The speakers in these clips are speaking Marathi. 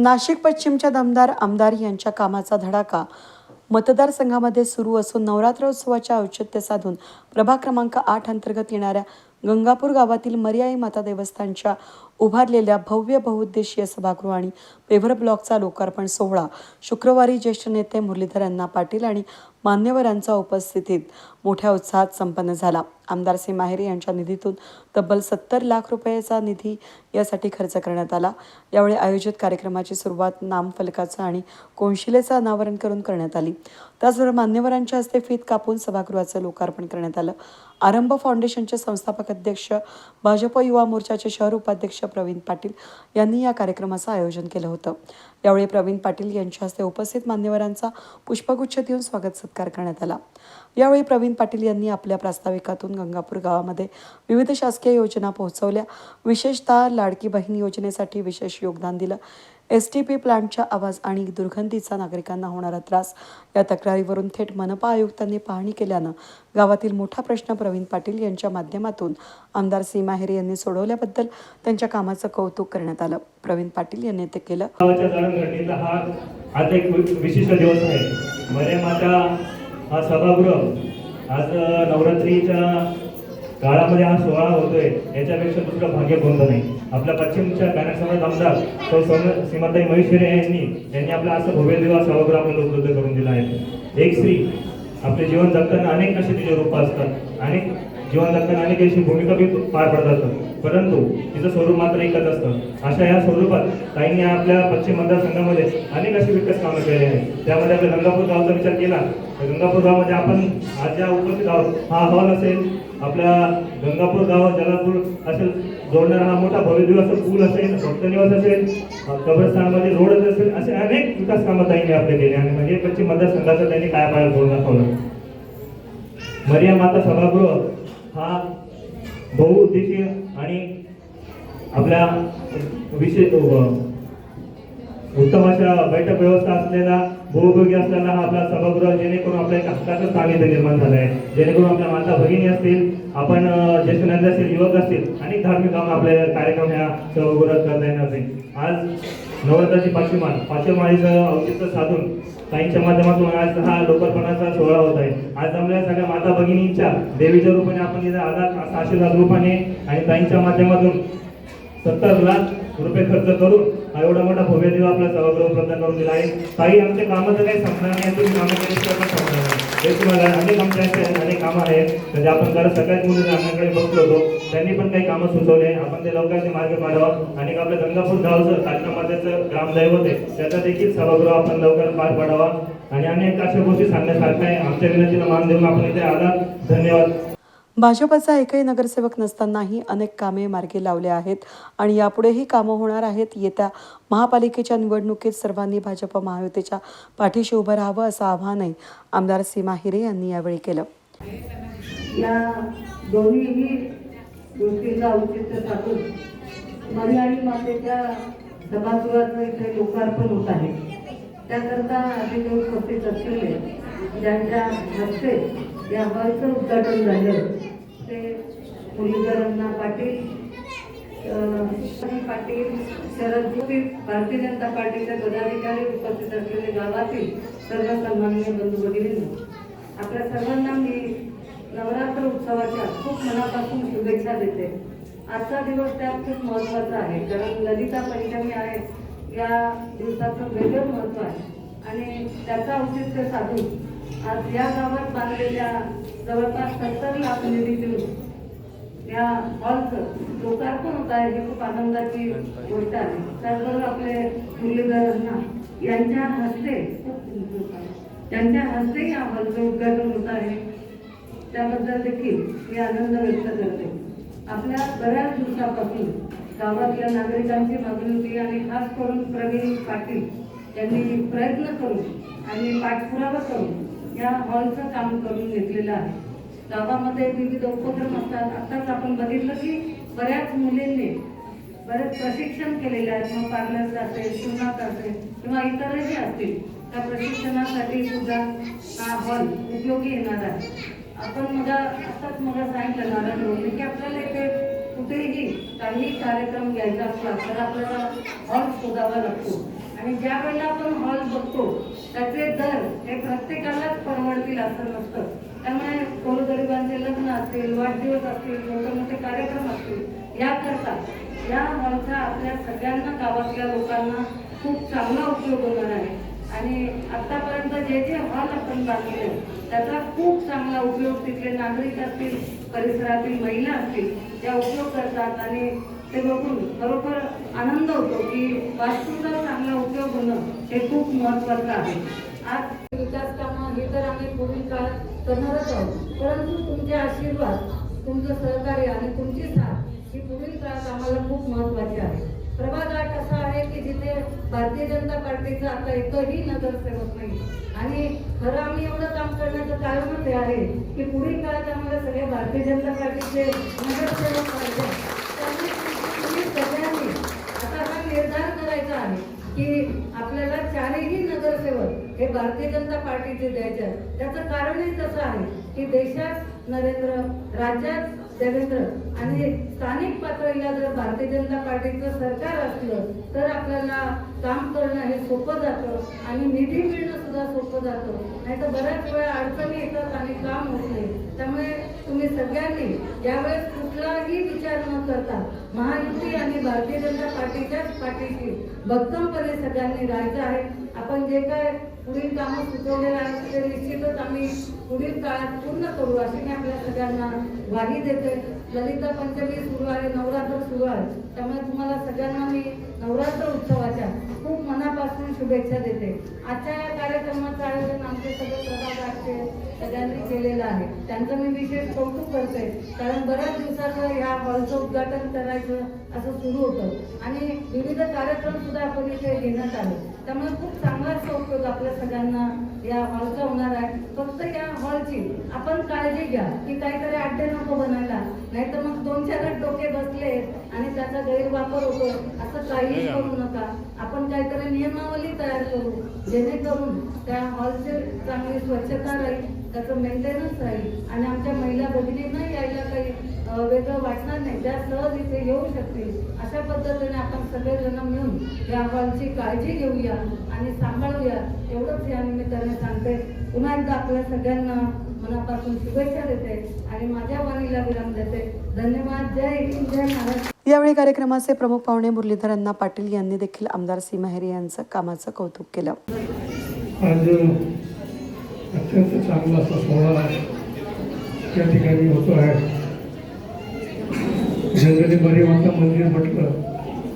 नाशिक पश्चिमच्या दमदार आमदार यांच्या कामाचा धडाका मतदारसंघामध्ये सुरू असून नवरात्रोत्सवाच्या औचित्य साधून प्रभाग क्रमांक 8 अंतर्गत येणाऱ्या गंगापूर गावातील मर्याई माता देवस्थानच्या उभारलेल्या भव्य बहुउद्देशीय सभागृह आणि पेव्हर ब्लॉकचा लोकार्पण सोहळा शुक्रवारी ज्येष्ठ नेते मुरलीधर अण्णा पाटील आणि मान्यवरांच्या उपस्थितीत मोठ्या उत्साहात संपन्न झाला। आमदार सीमा हिरे यांच्या निधीतून तब्बल 70 लाख रुपयाचा निधी यासाठी खर्च करण्यात आला। यावेळी आयोजित कार्यक्रमाची सुरुवात नामफलकाचं आणि कोनशिलेचं अनावरण करून करण्यात आली। त्याचबरोबर मान्यवरांच्या हस्ते फीत कापून सभागृहाचं लोकार्पण करण्यात आलं। आरंभ फाउंडेशनचे संस्थापक अध्यक्ष, भाजप युवा मोर्चाचे शहर उपाध्यक्ष प्रवीण पाटील यांनी या कार्यक्रमाचं आयोजन केलं होतं। यावेळी प्रवीण पाटील यांच्या हस्ते उपस्थित मान्यवरांचा पुष्पगुच्छ देऊन स्वागत सत्कार करण्यात आला। यावेळी प्रवीण पाटील यांनी आपल्या प्रास्ताविकातून गंगापूर गावामध्ये विविध शासकीय योजना पोहोचवल्या। विशेषतः लाडकी बहीण योजनेसाठी विशेष योगदान दिलं। STP प्लांटच्या आवाज आणि दुर्गंधीचा नागरिकांना होणारा त्रास या तक्रारीवरून थेट मनपा आयुक्तांनी पाहणी केल्यानं गावातील मोठा प्रश्न प्रवीण पाटील यांच्या माध्यमातून आमदार सीमा हिरे यांनी सोडवल्याबद्दल त्यांच्या कामाचं कौतुक करण्यात आलं। प्रवीण पाटील यांनी ते केलं। आज एक विशिष्ट दिवस आहे। मर्याई माता हा सभागृह आज नवरात्रीच्या काळामध्ये हा सोहळा होतोय, याच्यापेक्षा दुसरं भाग्य कोणतं नाही। आपल्या पश्चिमच्या बॅनरसमोर आमदार सीमाताई महेश हिरे यांनी आपला असं भव्य दिवस सभागृह आपल्याला उपलब्ध करून दिला आहे। एक स्त्री आपले जीवन जगताना अनेक असे तिचे रूप असतात, अनेक जीवन जगताना अनेक अशी भूमिका बी पार पडतात, परंतु तिचं स्वरूप मात्र एकच असतं। अशा या स्वरूपात ताईंनी आपल्या पश्चिम मतदारसंघामध्ये अनेक अशी विकास कामं केली आहेत। त्यामध्ये आपल्या गंगापूर गावचा विचार केला तर गंगापूर गावामध्ये आपण आज ज्या उपस्थित आहोत, हा हॉल असेल, आपल्या गंगापूर गाव जलापूर असेल जोडणारा हा मोठा भव्य दिवस पूल असेल, भक्तनिवास असेल, कब्रस्तानमध्ये रोड असेल, असे अनेक विकास कामं ताईंनी आपले केले आणि म्हणजे पश्चिम मतदारसंघाचं त्यांनी काय पाया करून दाखवलं। मर्याई माता सभागृह हा बहुउद्देशीय आणि आपल्या विशेष उत्तम अशा बैठक व्यवस्था असलेला बहुउपयोगी असलेला हा आपला सभागृह, जेणेकरून आपल्या एक हक्काचं स्थान इथे निर्माण झालं आहे। जेणेकरून आपल्या माता भगिनी असतील, आपण ज्येष्ठ नागरिक असतील, युवक असतील, अनेक धार्मिक कामं आपले कार्यक्रम ह्या सभागृहात करता येणार नाही। आज नवरात्राची पाचव्या माळीचं औचित्य साधून ताईंच्या माध्यमातून आज हा लोकार्पणाचा सोहळा होत आहे। आज आपल्या सगळ्या माता भगिनींच्या देवीच्या रूपाने आपण इथे आलात आशीर्वाद रूपाने आणि ताईंच्या माध्यमातून 70 लाख रुपये खर्च करून हा एवढा मोठा भव्य दिवस आपला सभागृह उपलब्ध करून दिला आहे। ताई, आमच्या कामाचं काही संपणार नाही, तुम्ही कामं केल्याशिवाय संपणार नाही। हे तुम्हाला अनेक आमच्या अनेक कामं आहेत, म्हणजे आपण जरा सकाळी मुली आमच्याकडे बघलो होतो, त्यांनी पण काही कामं सुचवले, आपण ते लवकरचे मार्ग पाडावं आणि आपल्या गंगापूर गावचं काटकामात्याचं ग्रामदैवत आहे, त्याचा देखील सभागृह आपण लवकर पार पाडावा आणि अनेक अशा गोष्टी सांगण्यासारख्या आहे। आमच्या विनंतीला मान देऊन आपण इथे आलात, धन्यवाद। भाजपचा एकही नगरसेवक नसतानाही अनेक कामे मार्गी लावले आहेत आणि यापुढेही कामं होणार आहेत। येत्या महापालिकेच्या निवडणुकीत सर्वांनी भाजप महायुतीच्या पाठीशी उभं राहावं असं आवाहनही आमदार सीमा हिरे यांनी यावेळी केलं। या दोन्हीही गोष्टींचा औचित्य साधून मर्याई मातेच्या सभागृहाचं इथे लोकार्पण होत आहे। त्याकरता आधी उपस्थित असलेले ज्यांच्या हस्ते या हॉलचं उद्घाटन झालं ते मुरलीधर अण्णा पाटील, भारतीय जनता पार्टीचे पदाधिकारी, उपस्थित असलेले गावातील सर्व सन्माननीय बंधू भगिनींनो, आपल्या सर्वांना मी नवरात्र उत्सवाच्या खूप मनापासून शुभेच्छा देते। आजचा दिवस त्यात खूप महत्त्वाचा आहे, कारण ललिता पंचमी आहे। या दिवसाचं वेगळं महत्त्व आहे आणि त्याचा औचित्य साधून आज या गावात बांधलेल्या जवळपास 70 लाख निधी देऊन या हॉलचं लोकार्पण होत आहे। ही खूप आनंदाची गोष्ट आहे। त्याचबरोबर आपले मुरलीधर अण्णा यांच्या हस्ते या हॉलचं उद्घाटन होत आहे, त्याबद्दल देखील मी आनंद व्यक्त करते। आपल्या बऱ्याच दिवसापासून गावातल्या नागरिकांची मागणी होती आणि खास करून प्रवीण पाटील यांनी प्रयत्न करून आणि पाठपुरावा करून या हॉलचं काम करून घेतलेलं आहे। गावामध्ये विविध उपक्रम असतात। आताच आपण बघितलं की बऱ्याच मुलींनी बरेच प्रशिक्षण केलेले आहेत, मग पार्लरचं असेल, शिवणाचं असेल किंवा इतरही असतील, त्या प्रशिक्षणासाठी सुद्धा हा हॉल उपयोगी येणार आहे। आपण आताच सांगितलं नारायण बोलले की आपल्याला इथे कुठेही काही कार्यक्रम घ्यायचा असला तर आपल्याला हॉल शोधावा लागतो आणि ज्या वेळेला आपण हॉल बघतो त्याचे दर हे प्रत्येकालाच परवडतील असं नसतं. त्यामुळे गोरगरिबांचे लग्न असतील, वाढदिवस असतील, मोठे मोठे कार्यक्रम असतील, याकरता या हॉलचा आपल्या सगळ्यांना गावातल्या लोकांना खूप चांगला उपयोग होणार आहे. आणि आतापर्यंत जे जे हॉल आपण बांधले त्याचा खूप चांगला उपयोग तिथले नागरिक असतील, परिसरातील महिला असतील त्या उपयोग करतात आणि ते बघून खरोखर आनंद होतो की वास्तूचा चांगला उपयोग होणं हे खूप महत्त्वाचं आहे. आज विकास कामं हे तर आम्ही पुढील काळात करणारच आहोत, परंतु तुमचे आशीर्वाद, तुमचं सहकार्य आणि तुमची साथ ही पुढील काळात आम्हाला खूप महत्त्वाची आहे. प्रभाग 8 असा आहे की जिथे भारतीय जनता पार्टीचा आता एकही नगरसेवक नाही आणि खरं आम्ही एवढं काम करण्याचं कारणच हे आहे की पुढील काळात आम्हाला सगळे भारतीय जनता पार्टीचे नगरसेवक पाहिजे. त्यामुळे तुम्ही सगळ्यांनी आता हा निर्धार करायचा आहे की आपल्याला 4ही नगरसेवक हे भारतीय जनता पार्टीचे द्यायचे आहेत. त्याचं कारणही तसं आहे की देशात नरेंद्र, राज्यात देवेंद्र आणि स्थानिक पातळीला जर भारतीय जनता पार्टीचं सरकार असलं तर आपल्याला काम करणं हे सोपं जातं आणि निधी मिळणं सुद्धा सोपं जातं. नाही तर बऱ्याच वेळा अडचणी येतात आणि काम होत नाही. त्यामुळे तुम्ही सगळ्यांनी यावेळेस कुठलाही विचार न करता महायुती आणि भारतीय जनता पार्टीच्याच पाठीशी भक्कमपणे सगळ्यांनी राहायचं आहे. आपण जे काय पुढील कामं सुचवलेलं आहे ते निश्चितच आम्ही पुढील काळात पूर्ण करू अशी मी आपल्या सगळ्यांना ग्वाही देते. ललिता पंचमी सुरू आहे, नवरात्र सुरू आहे, त्यामुळे तुम्हाला सगळ्यांना मी नवरात्र उत्सवाच्या खूप मनापासून शुभेच्छा देते. आजच्या या कार्यक्रमाचं आयोजन आमचे सगळे प्रभागाचे सगळ्यांनी केलेलं आहे, त्यांचं मी विशेष कौतुक करते. कारण बऱ्याच दिवसाचं ह्या हॉलचं उद्घाटन करायचं असं सुरू होतं आणि विविध कार्यक्रम सुद्धा आपण इथे घेण्यात आले. त्यामुळे खूप चांगला असा उपयोग आपल्या सगळ्यांना या हॉलचा होणार आहे. फक्त या हॉलची आपण काळजी घ्या की काहीतरी अड्डे नको बनायला, नाही तर मग 2-4 डोके बसले आणि त्याचा गैरवापर होतो असं काहीही करू नका. आपण काहीतरी नियमावली तयार करू जेणेकरून त्या हॉलची चांगली स्वच्छता राहील, त्याचं मेंटेनन्स राहील आणि आमच्या महिला भगिनींना यायला काही वेगळं वाटणार नाही, त्या सहज इथे येऊ शकतील. अशा पद्धतीने आपण सगळेजण मिळून या हॉलची काळजी घेऊया आणि सांभाळूया एवढंच या निमित्ताने सांगते. पुन्हा एकदा आपल्या सगळ्यांना मनापासून शुभेच्छा देते आणि माझ्या वाणीला विराम देते. धन्यवाद. जय हिंद, जय महाराष्ट्र. यावेळी कार्यक्रमाचे प्रमुख पाहुणे मुरलीधर अण्णा पाटील यांनी देखील आमदार सीमा हेरे यांचं कामाचं कौतुक केलं. आज अत्यंत चांगला असा सोहळा या ठिकाणी होतो आहे. जनरली मरी माता मंदिर म्हटलं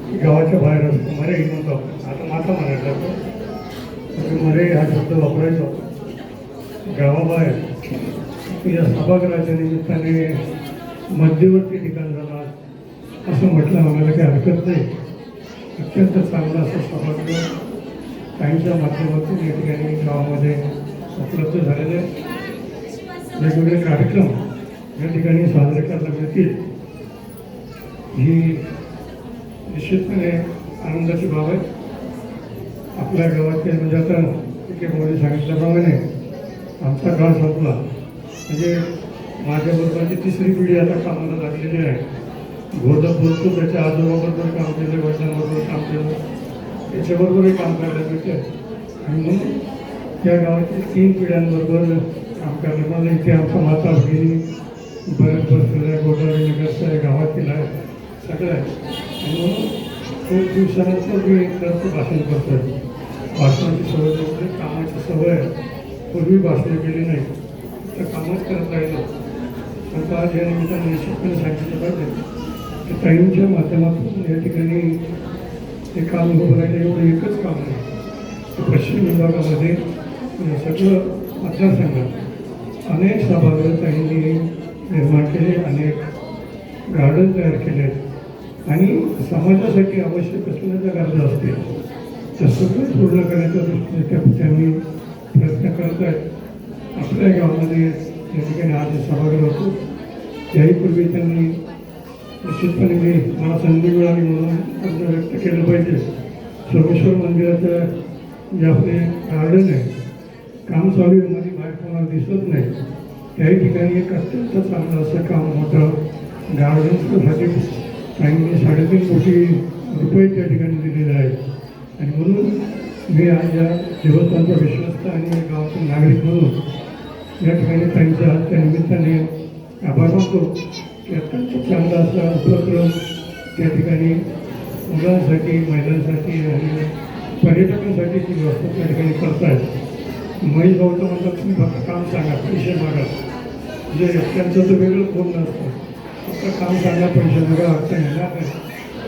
की गावाच्या बाहेर असतं, मरे ही म्हणतो आपण, आता माता म्हणायला लागतो. मरे हा शब्द वापरायचो गावाबाहेर. या सभागृहाच्या निमित्ताने मध्यवर्ती ठिकाण झाला असं म्हटलं आम्हाला काही हरकत नाही. अत्यंत चांगला असं सभागृह काहींच्या माध्यमातून या ठिकाणी गावामध्ये उपलब्ध झालेले वेगवेगळे कार्यक्रम या ठिकाणी साजरे करायला मिळतील ही निश्चितपणे आनंदाची बाब आहे. आपल्या गावाचे म्हणजे आता मोदी सांगितल्याप्रमाणे आमचा काळ संपला म्हणजे माझ्याबरोबरची 3री पिढी आता कामाला लागलेली आहे. घोडं बोलतो त्याच्या आजोबाबरोबर काम केलं, वडिलांबरोबर काम केलं, त्याच्याबरोबरही काम करायला मिळते आणि म्हणून त्या गावातील 3 पिढ्यांबरोबर काम करायला मला इथे आमचा माता भगिनी बरेच बसलेलं आहे, गोदावरी नगरचं आहे, गावातील आहे, सगळं आहे. आणि म्हणून खूप दिवसानंतर मी एकदाचं भाषण करतो आहे. भाषणाची सवय नव्हती, कामाची सवय आहे. पूर्वी भाषणं केली नाही तर कामच करत राहिलं. आता आज या निमित्ताने निश्चितपणे सांगितलं पाहिजे की ताईंच्या माध्यमातून या ठिकाणी हे काम उभं राहिलं. एवढं एकच काम आहे. पश्चिम विभागामध्ये सगळं मतदारसंघात अनेक सभागृह ताईंनी निर्माण केले, अनेक गार्डन तयार केले आणि समाजासाठी आवश्यक असलेल्या ज्या गरजा असतील त्या सगळं पूर्ण करण्याच्या दृष्टीने त्यांनी प्रयत्न करत आहेत. आपल्या गावामध्ये या ठिकाणी आज सभागृह होतो. याहीपूर्वी त्यांनी निश्चितपणे मला संधी मिळाली म्हणून व्यक्त केलं पाहिजे. सोमेश्वर मंदिराचं जे आपले गार्डन आहे काम चालू आहे, मध्ये बाहेर कोणाला दिसत नाही. त्याही ठिकाणी एक अत्यंत चांगलं असं काम मोठं गार्डनसाठी ताईंनी 3.5 कोटी रुपये त्या ठिकाणी दिलेले आहेत आणि म्हणून मी आज या देवस्थानचा विश्वस्त आणि गावातील नागरिक म्हणून या ठिकाणी ताईंच्या त्या निमित्ताने आभार मानतो की अत्यंत चांगला असा उपक्रम त्या ठिकाणी मुलांसाठी महिलांसाठी आणि पर्यटकांसाठी ती व्यवस्था त्या ठिकाणी करतायत. महेश भाऊ तर म्हणतात तुम्ही फक्त काम सांगा पैसे मागा, म्हणजे त्यांचं तर वेगळं कोण नसतं, फक्त काम सांगा पैसे मागा वाटतं येणार नाही.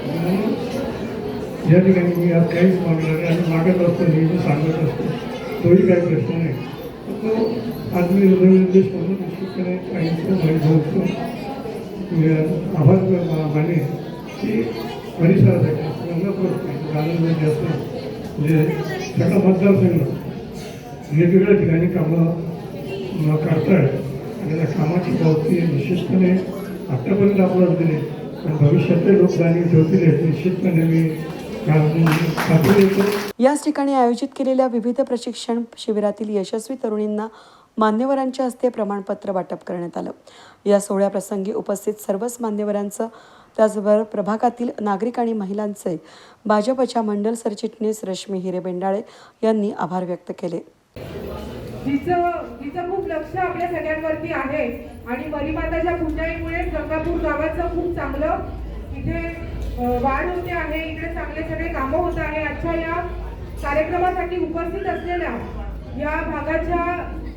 म्हणून या ठिकाणी मी आज काहीच मागणार नाही आणि मागत असतो नेहमी सांगत असतो, तोही काही प्रश्न नाही. तो आज मी हृदयनिर्देश म्हणून निश्चितपणे काहींचं महेश भाऊचं आभार माने की परिसरासाठी गंगापूर आनंद असं म्हणजे सगळा मतदारसंघ वेगवेगळ्या ठिकाणी कामं करतायत आणि त्या कामाची पावती निश्चितपणे आत्तापर्यंत आपल्याला दिली पण भविष्यातले लोक जाणीव ठेवतील निश्चितपणे मी खात्री देतो. याच ठिकाणी आयोजित केलेल्या विविध प्रशिक्षण शिबिरातील यशस्वी तरुणींना मान्यवरांच्या हस्ते प्रमाणपत्र वाटप करण्यात आलं. या सोहळ्याप्रसंगी उपस्थित सर्वच मान्यवरांचं त्याचबरोबर प्रभागातील नागरिक आणि महिलांचे भाजपच्या मंडल सरचिटणीस रश्मी हिरे बेंडाळे यांनी आभार व्यक्त केले. जिचं खूप लक्ष आपल्या सगळ्यांवरती आहे आणि मरीमाताच्या पुण्याईमुळे गंगापूर गावाचं खूप चांगलं इथे वाढ होते आहे, इकडे चांगले सगळे कामं होत आहे. आजच्या या कार्यक्रमासाठी उपस्थित असलेल्या या भागाच्या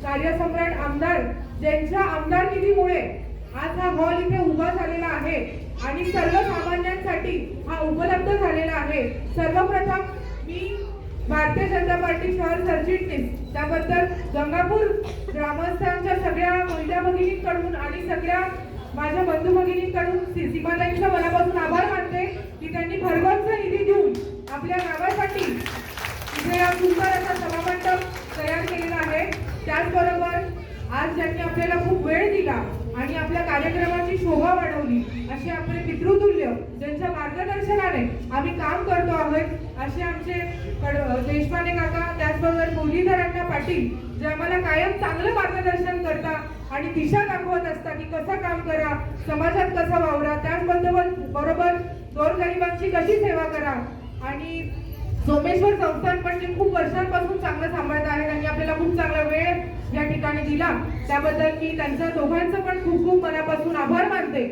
कार्यसम्राट आमदार ज्यांच्या आमदारकीमुळे आज हा हॉल इथे उभा झालेला आहे आणि सर्वसामान्यांसाठी हा उपलब्ध झालेला आहे. सर्वप्रथम मी भारतीय जनता पार्टी शहर सरचिटणीस त्याबद्दल गंगापूर ग्रामस्थांच्या सगळ्या महिला भगिनींकडून आणि सगळ्या माझ्या बंधू भगिनींकडून सीमाताईंचा मनापासून आभार मानते की त्यांनी भरघोस निधी देऊन आपल्या गावासाठी इथे हा सुंदर असा सभामंडप तयार केलेला आहे. त्याचबरोबर आज ज्यांनी आपल्याला खूप वेळ दिला आणि आपल्या कार्यक्रमाची शोभा वाढवली असे आपले पितृतुल्य ज्यांच्या मार्गदर्शनाने आम्ही काम करतो आहोत असे आमचे देशपांडे काका, त्याचबरोबर मुरलीधर अण्णा पाटील जे आम्हाला कायम चांगलं मार्गदर्शन करता आणि दिशा दाखवत असतात की कसं काम करा, समाजात कसं वावरा, त्याचबरोबर गोरगरिबांची कशी सेवा करा. आणि सोमेश्वर संस्थान पण जे खूप वर्षांपासून चांगलं सांभाळत आहे आणि आपल्याला खूप चांगला वेळ या ठिकाणी दिला त्याबद्दल मी त्यांच्या दोघांचं पण खूप खूप मनापासून आभार मानते.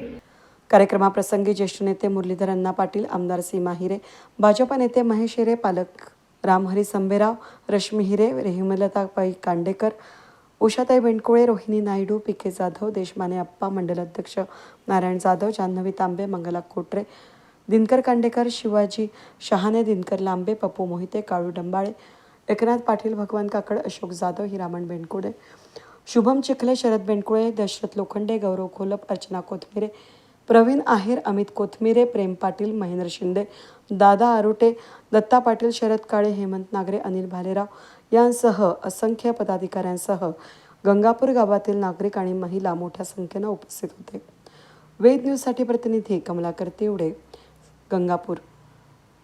कार्यक्रमाप्रसंगी ज्येष्ठ नेते मुरलीधर अण्णा पाटील, आमदार सीमा हिरे, भाजप नेते महेश हिरे, पालक रामहरी संबेराव, रश्मी हिरे, रेहिमलताबाई कांडेकर, उषाताई बेंडकुळे, रोहिणी नायडू, पी.के. जाधव, देशमाने अप्पा, मंडल अध्यक्ष नारायण जाधव, जान्हवी तांबे, मंगला कोटरे, दिनकर कांडेकर, शिवाजी शहाणे, दिनकर लांबे, पप्पू मोहिते, काळू डंबाळे, एकनाथ पाटील, भगवान काकड, अशोक जाधव, हिरामण बेंडकुळे, शुभम चिखले, शरद बेंडकुळे, दशरथ लोखंडे, गौरव खोलप, अर्चना कोथमिरे, प्रवीण आहेर, अमित कोथमिरे, प्रेम पाटील, महेंद्र शिंदे, दादा आरुटे, दत्ता पाटील, शरद काळे, हेमंत नागरे, अनिल भालेराव यांसह असंख्य पदाधिकाऱ्यांसह गंगापूर गावातील नागरिक आणि महिला मोठ्या संख्येनं उपस्थित होते. वेद न्यूजसाठी प्रतिनिधी कमलाकर तिवडे, गंगापूर.